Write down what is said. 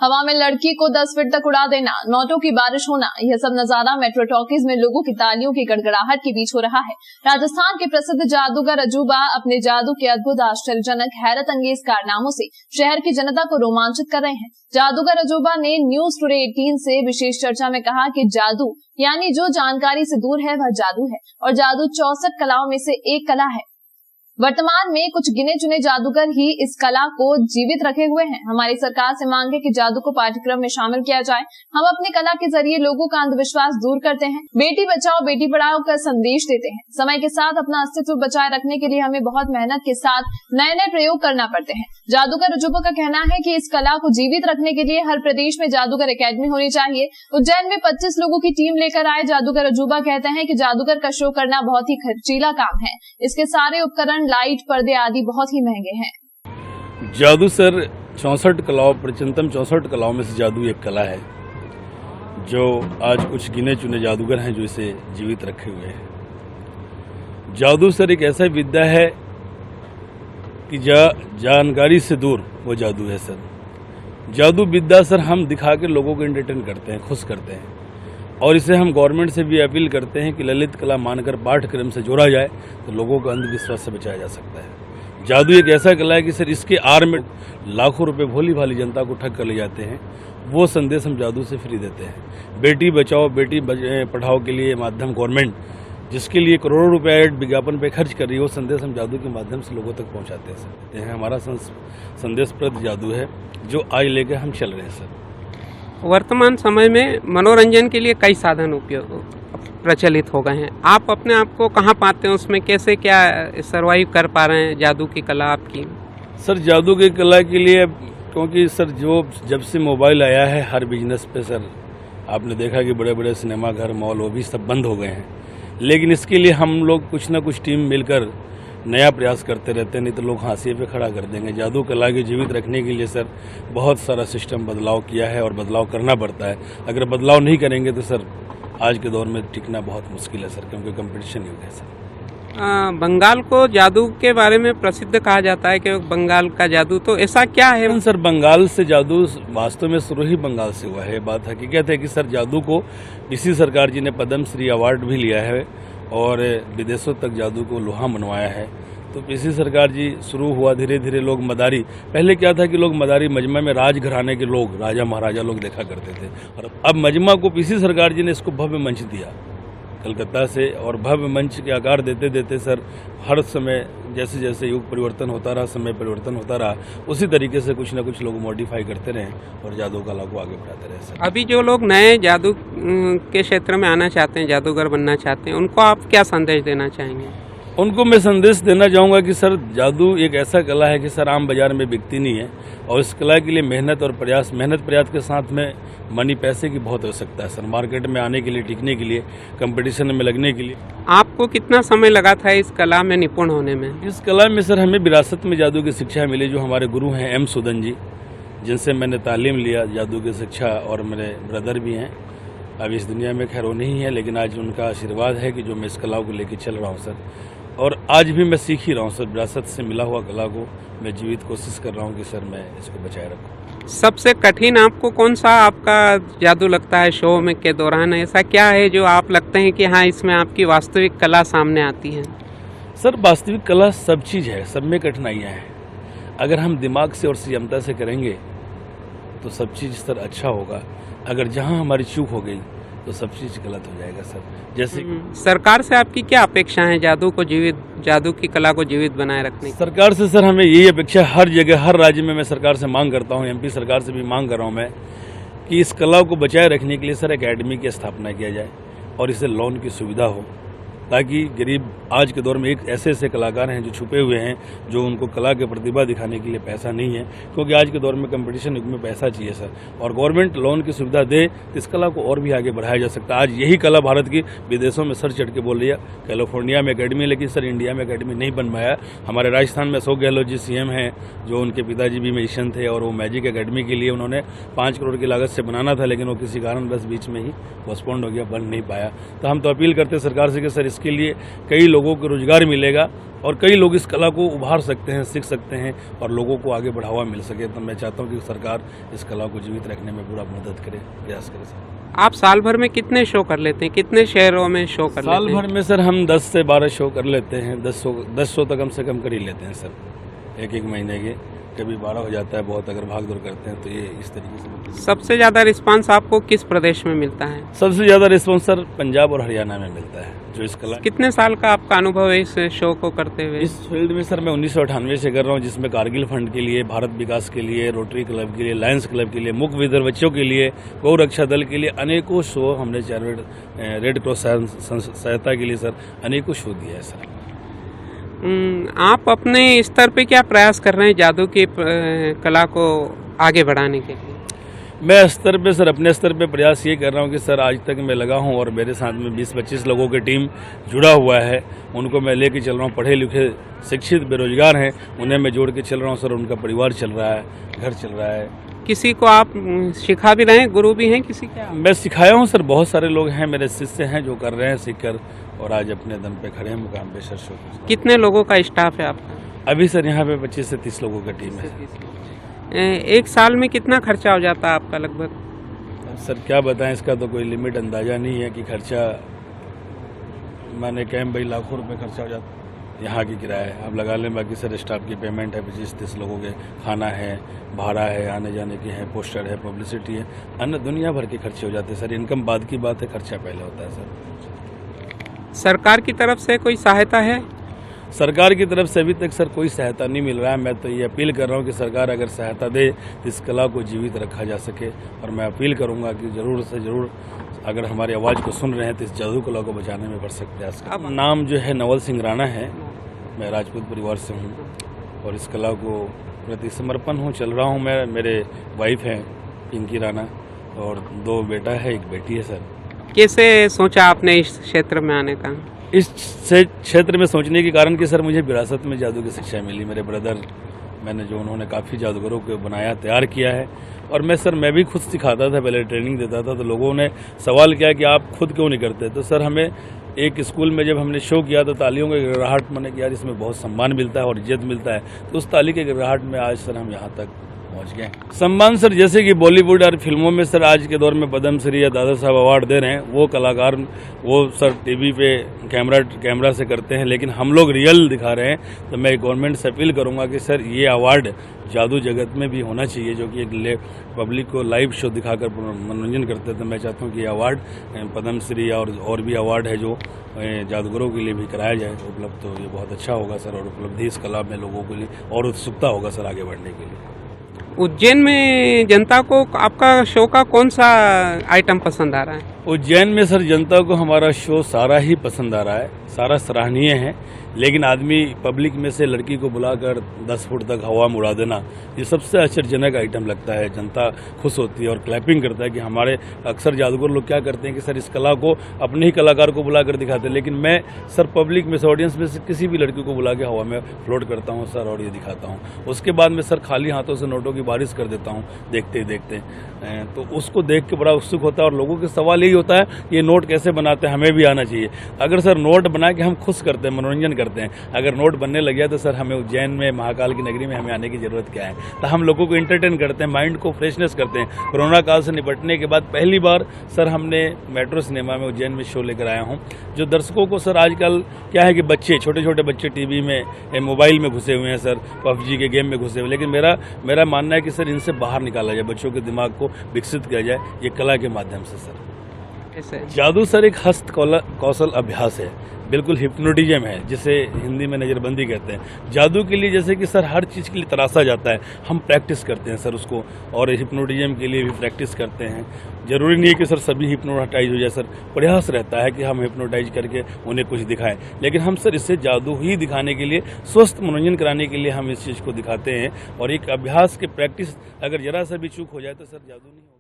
हवा में लड़की को 10 फीट तक उड़ा देना, नोटों की बारिश होना, यह सब नजारा मेट्रो टॉकीज में लोगों की तालियों की गड़गड़ाहट के बीच हो रहा है। राजस्थान के प्रसिद्ध जादूगर अजूबा अपने जादू के अद्भुत, आश्चर्यजनक, हैरत अंगेज कारनामों से शहर की जनता को रोमांचित कर रहे हैं। जादूगर अजूबा ने न्यूज टुडे 18 से विशेष चर्चा में कहा कि जादू यानी जो जानकारी से दूर है वह जादू है, और जादू 64 कलाओं में से एक कला है। वर्तमान में कुछ गिने चुने जादूगर ही इस कला को जीवित रखे हुए हैं। हमारी सरकार से मांग है कि जादू को पाठ्यक्रम में शामिल किया जाए। हम अपनी कला के जरिए लोगों का अंधविश्वास दूर करते हैं, बेटी बचाओ बेटी पढ़ाओ का संदेश देते हैं। समय के साथ अपना अस्तित्व बचाए रखने के लिए हमें बहुत मेहनत के साथ नए नए प्रयोग करना पड़ते हैं। जादूगर अजूबा का कहना है कि इस कला को जीवित रखने के लिए हर प्रदेश में जादूगर एकेडमी होनी चाहिए। उज्जैन में 25 लोगों की टीम लेकर आए जादूगर अजूबा कहते हैं कि जादूगर का शो करना बहुत ही खर्चीला काम है। इसके सारे उपकरण, लाइट, पर्दे आदि बहुत ही महंगे हैं। जादू सर 64 कलाओं, प्रचंतम 64 कलाओं में से जादू एक कला है जो आज कुछ गिने चुने जादूगर हैं जो इसे जीवित रखे हुए हैं। जादू सर एक ऐसा विद्या है कि जानकारी से दूर वो जादू है सर। जादू विद्या सर हम दिखा के लोगों को एंटरटेन करते हैं, खुश करते हैं, और इसे हम गवर्नमेंट से भी अपील करते हैं कि ललित कला मानकर पाठ्यक्रम से जोड़ा जाए तो लोगों को अंधविश्वास से बचाया जा सकता है। जादू एक ऐसा कला है कि सर इसके आड़ में लाखों रुपए भोली भाली जनता को ठग कर ले जाते हैं। वो संदेश हम जादू से फ्री देते हैं। बेटी बचाओ बेटी पढ़ाओ के लिए माध्यम गवर्नमेंट जिसके लिए करोड़ों रुपए विज्ञापन पे खर्च कर रही है, वो संदेश हम जादू के माध्यम से लोगों तक पहुंचाते हैं सर। यह हमारा संदेशप्रद जादू है जो आज लेकर हम चल रहे हैं सर। वर्तमान समय में मनोरंजन के लिए कई साधन प्रचलित हो गए हैं। आप अपने आप को कहाँ पाते हैं, उसमें कैसे क्या सर्वाइव कर पा रहे हैं जादू की कला आपकी? सर जादू की कला के लिए क्योंकि सर जब से मोबाइल आया है हर बिजनेस पे सर आपने देखा कि बड़े बड़े सिनेमा घर, मॉल, वो भी सब बंद हो गए हैं। लेकिन इसके लिए हम लोग कुछ ना कुछ टीम मिलकर नया प्रयास करते रहते हैं, नहीं तो लोग हाशिए पे खड़ा कर देंगे। जादू कला को जीवित रखने के लिए सर बहुत सारा सिस्टम बदलाव किया है और बदलाव करना पड़ता है। अगर बदलाव नहीं करेंगे तो सर आज के दौर में टिकना बहुत मुश्किल है सर, क्योंकि कंपटीशन युग है सर। बंगाल को जादू के बारे में प्रसिद्ध कहा जाता है कि बंगाल का जादू, तो ऐसा क्या है? सर बंगाल से जादू वास्तव में शुरू ही बंगाल से हुआ है। बात हकीकत है कि सर जादू को इसी सरकार जी ने पद्म श्री अवार्ड भी लिया है और विदेशों तक जादू को लोहा मनवाया है। तो पीसी सरकार जी शुरू हुआ, धीरे धीरे लोग मदारी, पहले क्या था कि लोग मदारी मजमा में राजघराने के लोग, राजा महाराजा लोग देखा करते थे, और अब मजमा को पीसी सरकार जी ने इसको भव्य मंच दिया कलकत्ता से, और भव्य मंच के आकार देते देते सर हर समय जैसे जैसे युग परिवर्तन होता रहा, समय परिवर्तन होता रहा, उसी तरीके से कुछ ना कुछ लोग मॉडिफाई करते रहे और जादू कला को आगे बढ़ाते रहे सर। अभी जो लोग नए जादू के क्षेत्र में आना चाहते हैं, जादूगर बनना चाहते हैं, उनको आप क्या संदेश देना चाहेंगे? उनको मैं संदेश देना चाहूँगा कि सर जादू एक ऐसा कला है कि सर आम बाजार में बिकती नहीं है, और इस कला के लिए मेहनत प्रयास के साथ में मनी, पैसे की बहुत आवश्यकता है सर। मार्केट में आने के लिए, टिकने के लिए, कंपटीशन में लगने के लिए। आपको कितना समय लगा था इस कला में निपुण होने में? इस कला में सर हमें विरासत में जादू की शिक्षा मिली, जो हमारे गुरु हैं एम सुदन जी, जिनसे मैंने तालीम लिया जादू की शिक्षा, और मेरे ब्रदर भी हैं, अब इस दुनिया में खैर वो नहीं है, लेकिन आज उनका आशीर्वाद है कि जो मैं इस कला को लेकर चल रहा हूँ सर, और आज भी मैं सीख ही रहा हूँ सर। विरासत से मिला हुआ कला को मैं जीवित कोशिश कर रहा हूँ कि सर मैं इसको बचाए रखूँ। सबसे कठिन आपको कौन सा आपका जादू लगता है शो में के दौरान? ऐसा क्या है जो आप लगते हैं कि हाँ इसमें आपकी वास्तविक कला सामने आती है? सर वास्तविक कला सब चीज़ है, सब में कठिनाइयाँ हैं। अगर हम दिमाग से और संयमता से करेंगे तो सब चीज़ सर अच्छा होगा। अगर जहाँ हमारी चूक हो गई तो सब चीज़ गलत हो जाएगा सर। जैसे सरकार से आपकी क्या अपेक्षा है जादू की कला को जीवित बनाए रखने की? सरकार से सर हमें यही अपेक्षा, हर जगह हर राज्य में मैं सरकार से मांग करता हूँ, एमपी सरकार से भी मांग कर रहा हूँ मैं, कि इस कला को बचाए रखने के लिए सर एकेडमी की स्थापना किया जाए और इसे लोन की सुविधा हो, ताकि गरीब, आज के दौर में एक ऐसे कलाकार हैं जो छुपे हुए हैं, जो उनको कला के प्रतिभा दिखाने के लिए पैसा नहीं है, क्योंकि आज के दौर में कंपटीशन युग में पैसा चाहिए सर, और गवर्नमेंट लोन की सुविधा दे तो इस कला को और भी आगे बढ़ाया जा सकता है। आज यही कला भारत की विदेशों में सर चढ़ के बोल रही है। कैलिफोर्निया में एकेडमी, लेकिन सर इंडिया में एकेडमी नहीं बन पाया। हमारे राजस्थान में अशोक गहलोत जी सीएम हैं, जो उनके पिताजी भी मैजिशियन थे, और वो मैजिक एकेडमी के लिए उन्होंने 5 करोड़ की लागत से बनाना था, लेकिन वो किसी कारणवश बीच में ही पोस्टपोन्ड हो गया, बन नहीं पाया। तो हम तो अपील करते सरकार से कि सर इसके लिए कई लोगों को रोजगार मिलेगा और कई लोग इस कला को उभार सकते हैं, सीख सकते हैं और लोगों को आगे बढ़ावा मिल सके। तो मैं चाहता हूँ कि सरकार इस कला को जीवित रखने में पूरा मदद करे, प्रयास करे सर। आप साल भर में कितने शो कर लेते हैं, कितने शहरों में शो कर लेते हैं? साल भर में सर हम 10 से 12 शो कर लेते हैं। 10 शो तो कम से कम कर ही लेते हैं सर, एक महीने के। कभी 12 हो जाता है बहुत, अगर भाग दौड़ करते हैं तो ये इस तरीके से। सबसे ज़्यादा रिस्पांस आपको किस प्रदेश में मिलता है? सबसे ज़्यादा रिस्पॉन्स सर पंजाब और हरियाणा में मिलता है, जो इस कला। कितने साल का आपका अनुभव है इस शो को करते हुए? इस फील्ड में सर मैं 1998 से कर रहा हूँ, जिसमें कारगिल फंड के लिए, भारत विकास के लिए, रोटरी क्लब के लिए, लायंस क्लब के लिए, मुख्य विधर बच्चों के लिए, गौ रक्षा दल के लिए अनेकों शो हमने रेड क्रॉस सहायता के लिए सर अनेकों शो दिया है सर। आप अपने स्तर पे क्या प्रयास कर रहे हैं जादू की कला को आगे बढ़ाने के लिए? मैं स्तर पे सर, अपने स्तर पे प्रयास ये कर रहा हूँ कि सर आज तक मैं लगा हूँ और मेरे साथ में 20-25 लोगों की टीम जुड़ा हुआ है। उनको मैं लेके चल रहा हूँ, पढ़े लिखे शिक्षित बेरोजगार हैं, उन्हें मैं जोड़ के चल रहा हूँ सर। उनका परिवार चल रहा है, घर चल रहा है। किसी को आप सिखा भी रहे हैं, गुरु भी हैं किसी के? मैं सिखाया हूँ सर, बहुत सारे लोग हैं मेरे शिष्य हैं जो कर रहे हैं सीखकर और आज अपने दम पे खड़े हैं, मुकाम पे सर। शो कितने लोगों का स्टाफ है आपका? अभी सर यहाँ पे 25 से 30 लोगों का टीम है। एक साल में कितना खर्चा हो जाता है आपका लगभग? सर क्या बताएं, इसका तो कोई लिमिट अंदाजा नहीं है कि खर्चा मैंने कहें भाई लाखों रुपए खर्चा हो जाता है। यहाँ की किराया है आप लगा लें, बाकी सर स्टाफ की पेमेंट है, 25-30 लोगों के खाना है, भाड़ा है, आने जाने की है, पोस्टर है, पब्लिसिटी है, अन्य दुनिया भर के खर्चे हो जाते हैं सर। इनकम बाद की बात है, खर्चा पहले होता है सर। सरकार की तरफ से कोई सहायता है? सरकार की तरफ से अभी तक सर कोई सहायता नहीं मिल रहा है। मैं तो ये अपील कर रहा हूँ कि सरकार अगर सहायता दे तो इस कला को जीवित रखा जा सके। और मैं अपील करूँगा कि ज़रूर से ज़रूर अगर हमारी आवाज़ को सुन रहे हैं तो इस जादू कला को बचाने में बढ़ सकते हैं। अब नाम जो है नवल सिंह राणा है, मैं राजपूत परिवार से हूँ और इस कला को प्रति समर्पण हूँ, चल रहा हूँ मैं। मेरे वाइफ हैं पिंकी राणा और 2 बेटा है, 1 बेटी है सर। कैसे सोचा आपने इस क्षेत्र में आने का? इस क्षेत्र में सोचने के कारण कि सर मुझे विरासत में जादू की शिक्षा मिली। मेरे ब्रदर मैंने जो उन्होंने काफ़ी जादूगरों को बनाया, तैयार किया है और मैं भी खुद सिखाता था, पहले ट्रेनिंग देता था। तो लोगों ने सवाल किया कि आप खुद क्यों नहीं करते? तो सर हमें एक स्कूल में जब हमने शो किया तो तालियों के गड़गड़ाहट मैंने किया, इसमें बहुत सम्मान मिलता है और इज्जत मिलता है। तो उस ताली के गड़गड़ाहट में आज सर हम यहाँ तक पहुँच गए। सम्मान सर जैसे कि बॉलीवुड और फिल्मों में सर आज के दौर में पद्मश्री या दादा साहब अवार्ड दे रहे हैं, वो कलाकार वो सर टीवी पे कैमरा से करते हैं, लेकिन हम लोग रियल दिखा रहे हैं। तो मैं गवर्नमेंट से अपील करूंगा कि सर ये अवार्ड जादू जगत में भी होना चाहिए, जो कि एक पब्लिक को लाइव शो दिखाकर मनोरंजन करते हैं। तो मैं चाहता हूँ कि ये अवार्ड पद्मश्री और भी अवार्ड है जो जादूगरों के लिए भी कराया जाए उपलब्ध, तो ये बहुत अच्छा होगा सर। और उपलब्धि इस कला में लोगों के लिए और उत्सुकता होगा सर आगे बढ़ने के लिए। उज्जैन में जनता को आपका शो का कौन सा आइटम पसंद आ रहा है? उज्जैन में सर जनता को हमारा शो सारा ही पसंद आ रहा है, सारा सराहनीय है। लेकिन आदमी पब्लिक में से लड़की को बुलाकर 10 फुट तक हवा में उड़ा देना, ये सबसे आश्चर्यजनक आइटम लगता है। जनता खुश होती है और क्लैपिंग करता है कि हमारे अक्सर जादूगर लोग क्या करते हैं कि सर इस कला को अपने ही कलाकार को बुलाकर दिखाते हैं, लेकिन मैं सर पब्लिक में से, ऑडियंस में से किसी भी लड़की को बुला के हवा में फ्लोट करता हूँ सर और ये दिखाता हूँ। उसके बाद में सर खाली हाथों से नोटों की बारिश कर देता हूँ देखते ही देखते। तो उसको देख के बड़ा उत्सुक होता है और लोगों के सवाल यही होता है ये नोट कैसे बनाते हैं, हमें भी आना चाहिए। अगर सर नोट बना के हम खुश करते हैं, मनोरंजन करते हैं, अगर नोट बनने लग गया तो सर हमें उज्जैन में महाकाल की नगरी में हमें आने की जरूरत क्या है? तो हम लोगों को एंटरटेन करते हैं, माइंड को फ्रेशनेस करते हैं। कोरोना काल से निपटने के बाद पहली बार सर हमने मेट्रो सिनेमा में उज्जैन में शो लेकर आया हूँ, जो दर्शकों को सर आजकल क्या है कि बच्चे, छोटे छोटे बच्चे टीवी में, मोबाइल में घुसे हुए हैं सर, PUBG के गेम में घुसे हुए। लेकिन मेरा मानना है कि सर इनसे बाहर निकाला जाए, बच्चों के दिमाग को विकसित किया जाए ये कला के माध्यम से सर। जादू सर एक हस्त कौशल अभ्यास है, बिल्कुल हिप्नोटिज्म है, जिसे हिंदी में नज़रबंदी कहते हैं। जादू के लिए जैसे कि सर हर चीज़ के लिए तराशा जाता है, हम प्रैक्टिस करते हैं सर उसको, और हिप्नोटिज्म के लिए भी प्रैक्टिस करते हैं। जरूरी नहीं है कि सर सभी हिप्नोटाइज हो जाए सर, प्रयास रहता है कि हम हिप्नोटाइज करके उन्हें कुछ दिखाएं, लेकिन हम सर इससे जादू ही दिखाने के लिए, स्वस्थ मनोरंजन कराने के लिए हम इस चीज़ को दिखाते हैं। और एक अभ्यास के प्रैक्टिस अगर जरा सा भी चूक हो जाए तो सर जादू नहीं होगा।